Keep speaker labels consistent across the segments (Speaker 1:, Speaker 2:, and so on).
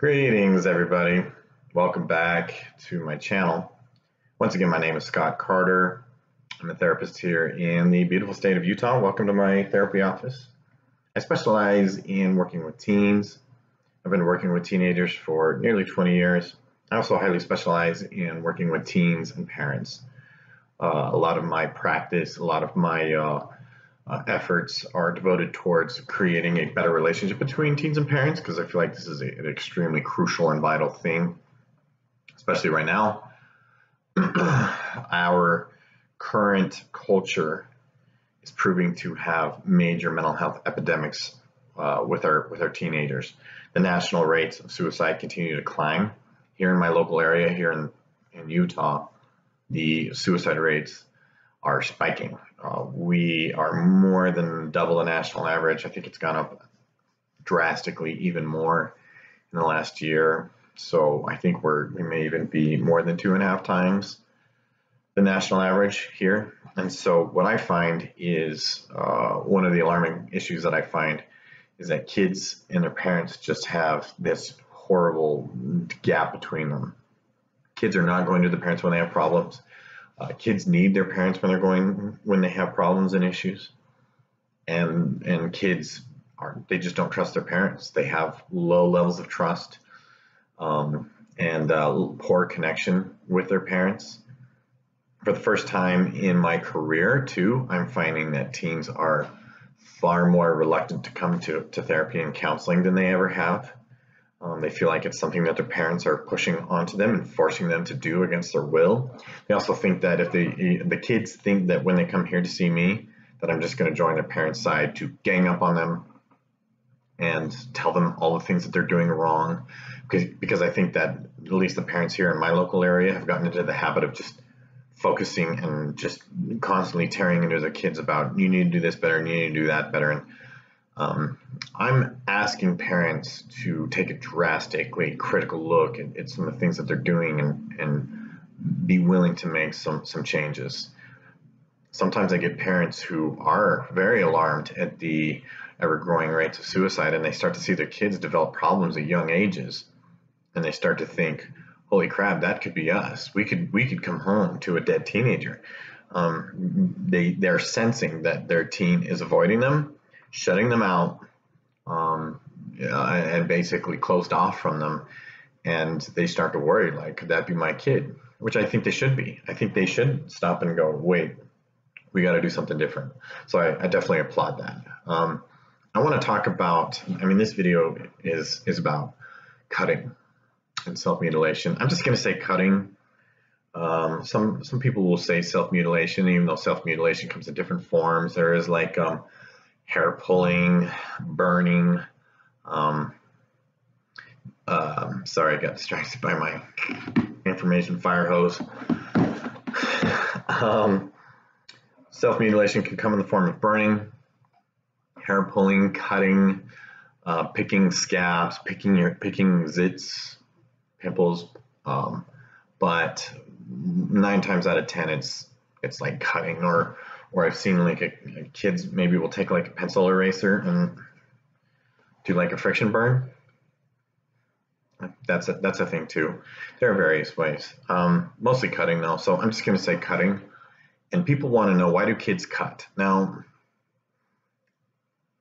Speaker 1: Greetings, everybody. Welcome back to my channel. Once again, my name is Scott Carter. I'm a therapist here in the beautiful state of Utah. Welcome to my therapy office. I specialize in working with teens. I've been working with teenagers for nearly 20 years. I also highly specialize in working with teens and parents. A lot of my practice, a lot of my efforts are devoted towards creating a better relationship between teens and parents, because I feel like this is an extremely crucial and vital thing, especially right now. Our current culture is proving to have major mental health epidemics with our teenagers. The national rates of suicide continue to climb. Here in my local area, here in Utah, the suicide rates are spiking. We are more than double the national average. I think it's gone up drastically even more in the last year. So I think we may even be more than 2.5 times the national average here. And so what I find is one of the alarming issues that I find is that kids and their parents just have this horrible gap between them. Kids are not going to the parents when they have problems. Kids need their parents when they have problems and issues, and kids they just don't trust their parents. They have low levels of trust and poor connection with their parents. For the first time in my career too, I'm finding that teens are far more reluctant to come to therapy and counseling than they ever have. They feel like it's something that their parents are pushing onto them and forcing them to do against their will. They also think that if the kids think that when they come here to see me, that I'm just going to join their parents' side to gang up on them and tell them all the things that they're doing wrong. Because I think that at least the parents here in my local area have gotten into the habit of just focusing and just constantly tearing into their kids about, you need to do this better and you need to do that better. And I'm asking parents to take a drastically critical look at some of the things that they're doing and be willing to make some changes. Sometimes I get parents who are very alarmed at the ever-growing rates of suicide, and they start to see their kids develop problems at young ages, and they start to think, holy crap, that could be us. We could come home to a dead teenager. They're sensing that their teen is avoiding them, shutting them out, and basically closed off from them, and they start to worry, like, could that be my kid? Which I think they should be. I think they should stop and go, wait, we got to do something different. So I definitely applaud that. I want to talk about, this video is about cutting and self-mutilation. I'm just going to say cutting. Some people will say self-mutilation, even though self-mutilation comes in different forms. There is like hair pulling, burning. Sorry, I got distracted by my information fire hose. Self-mutilation can come in the form of burning, hair pulling, cutting, picking scabs, picking zits, pimples. But 9 times out of 10, it's like cutting, or I've seen like kids maybe will take like a pencil eraser and do like a friction burn. That's a thing too. There are various ways. Mostly cutting though, so I'm just going to say cutting. And people want to know, why do kids cut? Now,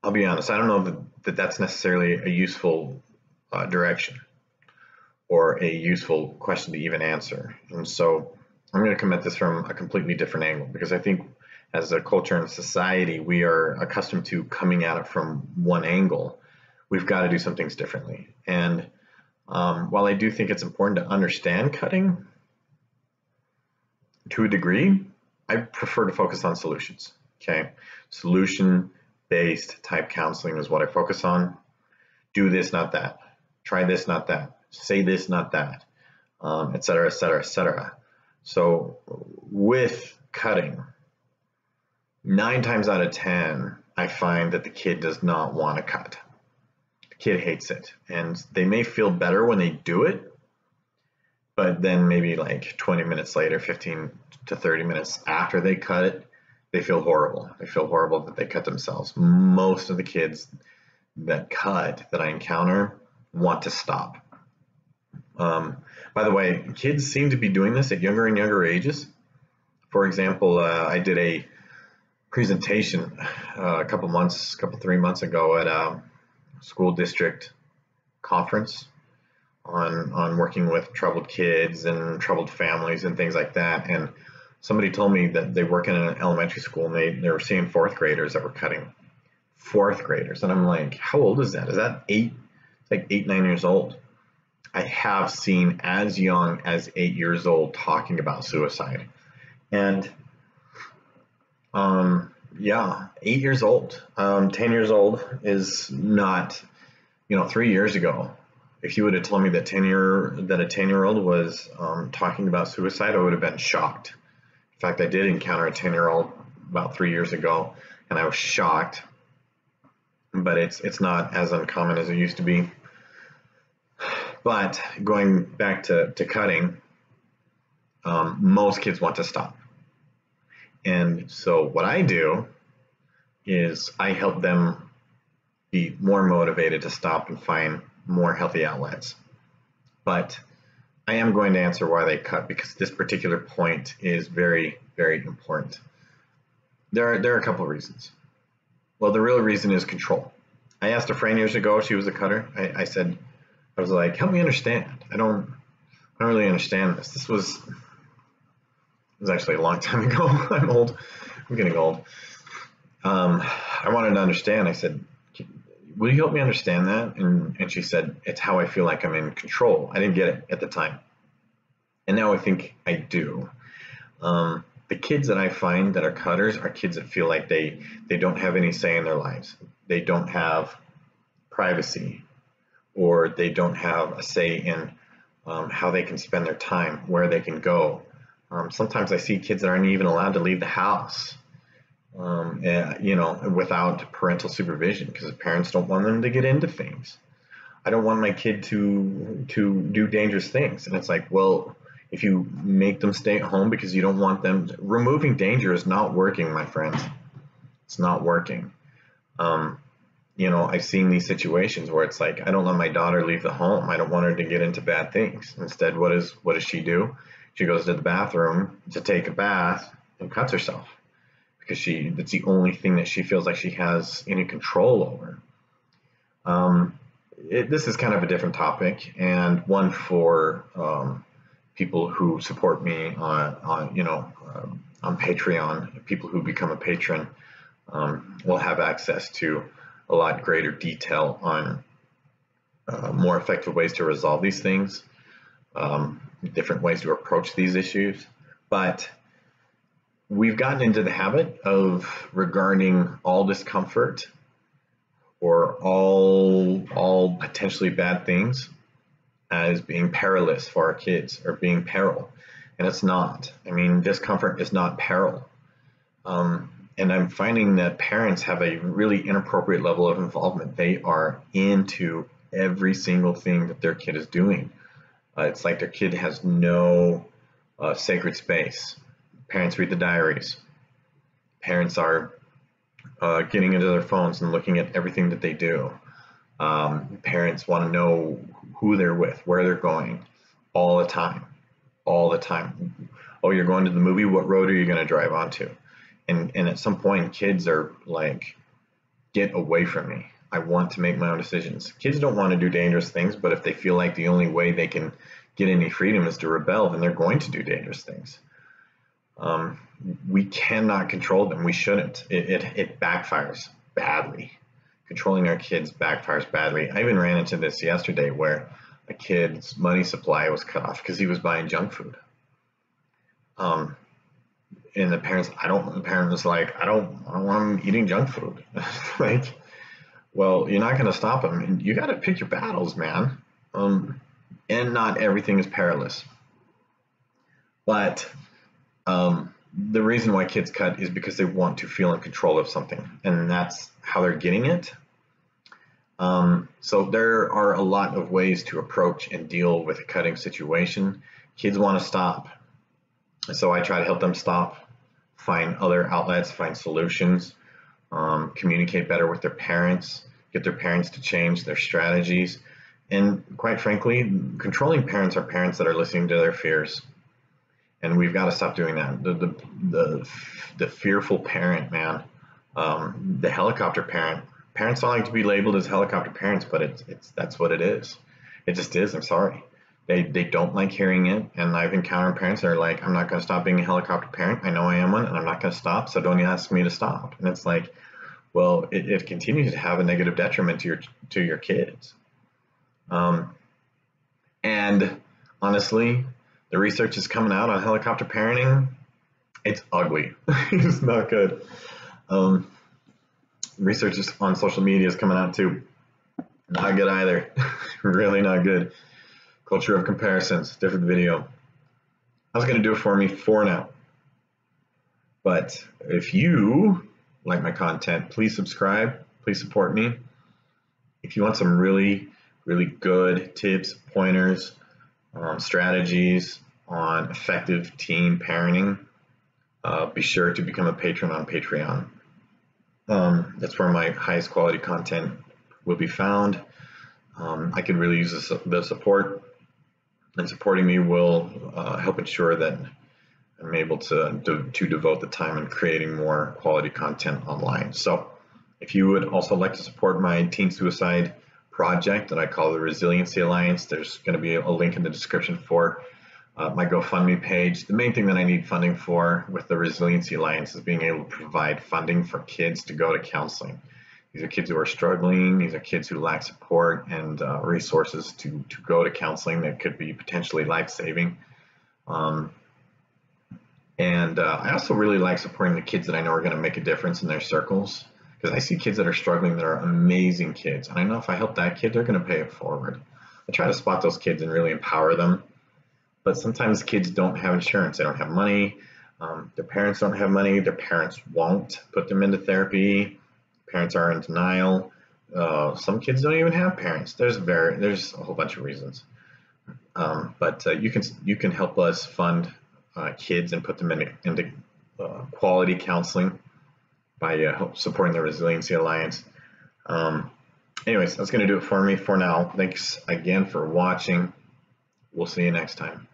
Speaker 1: I'll be honest, I don't know that that's necessarily a useful direction or a useful question to even answer. And so I'm going to come at this from a completely different angle, because I think as a culture and society, we are accustomed to coming at it from one angle. We've got to do some things differently. And while I do think it's important to understand cutting to a degree, I prefer to focus on solutions. Okay, solution-based type counseling is what I focus on. Do this, not that. Try this, not that. Say this, not that, et cetera, et cetera, et cetera. So with cutting, 9 times out of 10, I find that the kid does not want to cut. The kid hates it, and they may feel better when they do it, but then maybe like 20 minutes later, 15 to 30 minutes after they cut it, they feel horrible. They feel horrible that they cut themselves. Most of the kids that cut that I encounter want to stop. By the way, kids seem to be doing this at younger and younger ages. For example, I did a presentation a couple 3 months ago at a school district conference on working with troubled kids and troubled families and things like that. And somebody told me that they work in an elementary school and they were seeing fourth graders that were cutting. Fourth graders. And I'm like, how old is that? Is that 8? It's like 8, 9 years old. I have seen as young as 8 years old talking about suicide. And yeah, 8 years old. 10 years old is not, 3 years ago. If you would have told me that a 10-year-old was talking about suicide, I would have been shocked. In fact, I did encounter a 10-year-old about 3 years ago, and I was shocked. But it's not as uncommon as it used to be. But going back to cutting, most kids want to stop. And so what I do is I help them be more motivated to stop and find more healthy outlets. But I am going to answer why they cut, because this particular point is very, very important. There are a couple of reasons. Well, the real reason is control. I asked a friend years ago, she was a cutter. I was like, help me understand. I don't really understand this. It was actually a long time ago. I'm old. I'm getting old. I wanted to understand. I said, will you help me understand that? And she said, it's how I feel like I'm in control. I didn't get it at the time. And now I think I do. The kids that I find that are cutters are kids that feel like they don't have any say in their lives. They don't have privacy, or they don't have a say in how they can spend their time, where they can go. Sometimes I see kids that aren't even allowed to leave the house, without parental supervision, because the parents don't want them to get into things. I don't want my kid to do dangerous things. And it's like, well, if you make them stay at home because you don't want them, removing danger is not working, my friends. It's not working. I've seen these situations where it's like, I don't let my daughter leave the home. I don't want her to get into bad things. Instead, what does she do? She goes to the bathroom to take a bath and cuts herself, because that's the only thing that she feels like she has any control over. This is kind of a different topic, and one for people who support me on Patreon. People who become a patron will have access to a lot greater detail on more effective ways to resolve these things, different ways to approach these issues. But we've gotten into the habit of regarding all discomfort or all potentially bad things as being perilous for our kids, or being peril. And it's not. I mean, discomfort is not peril. And I'm finding that parents have a really inappropriate level of involvement. They are into every single thing that their kid is doing. It's like their kid has no sacred space. Parents read the diaries. Parents are getting into their phones and looking at everything that they do. Parents want to know who they're with, where they're going, all the time. Oh, you're going to the movie? What road are you going to drive onto? And at some point, kids are like, get away from me. I want to make my own decisions. Kids don't want to do dangerous things, but if they feel like the only way they can get any freedom is to rebel, then they're going to do dangerous things. We cannot control them. We shouldn't. It backfires badly. Controlling our kids backfires badly. I even ran into this yesterday where a kid's money supply was cut off because he was buying junk food. And the parent was like, I don't want him eating junk food. Like, well, you're not going to stop him. And you got to pick your battles, man. And not everything is perilous. But the reason why kids cut is because they want to feel in control of something, and that's how they're getting it. So there are a lot of ways to approach and deal with a cutting situation. Kids want to stop, so I try to help them stop, find other outlets, find solutions, communicate better with their parents, get their parents to change their strategies, And quite frankly, controlling parents are parents that are listening to their fears. And we've got to stop doing that. The fearful parent, man, the helicopter parent. Parents don't like to be labeled as helicopter parents, but it's that's what it is. It just is. I'm sorry. They don't like hearing it, and I've encountered parents that are like, I'm not going to stop being a helicopter parent. I know I am one, and I'm not going to stop. So don't ask me to stop. And it's like, well, it continues to have a negative detriment to your kids. And honestly, the research is coming out on helicopter parenting. It's ugly. It's not good. Research is on social media is coming out too. Not good either. Really not good. Culture of comparisons. Different video. That's going to do it for me for now. But if you like my content, please subscribe. Please support me. If you want some really, really good tips, pointers, strategies on effective teen parenting, be sure to become a patron on Patreon. That's where my highest quality content will be found. I could really use the support, and supporting me will help ensure that I'm able to devote the time in creating more quality content online. So if you would also like to support my teen suicide project that I call the Resiliency Alliance, there's going to be a link in the description for my GoFundMe page. The main thing that I need funding for with the Resiliency Alliance is being able to provide funding for kids to go to counseling. These are kids who are struggling. These are kids who lack support and resources to go to counseling that could be potentially life-saving. I also really like supporting the kids that I know are going to make a difference in their circles, because I see kids that are struggling that are amazing kids, and I know if I help that kid, they're going to pay it forward. I try to spot those kids and really empower them, but sometimes kids don't have insurance. They don't have money. Their parents don't have money. Their parents won't put them into therapy. Parents are in denial. Some kids don't even have parents. There's a whole bunch of reasons. But you can help us fund kids and put them into quality counseling by supporting the Resiliency Alliance. Anyways, that's going to do it for me for now. Thanks again for watching. We'll see you next time.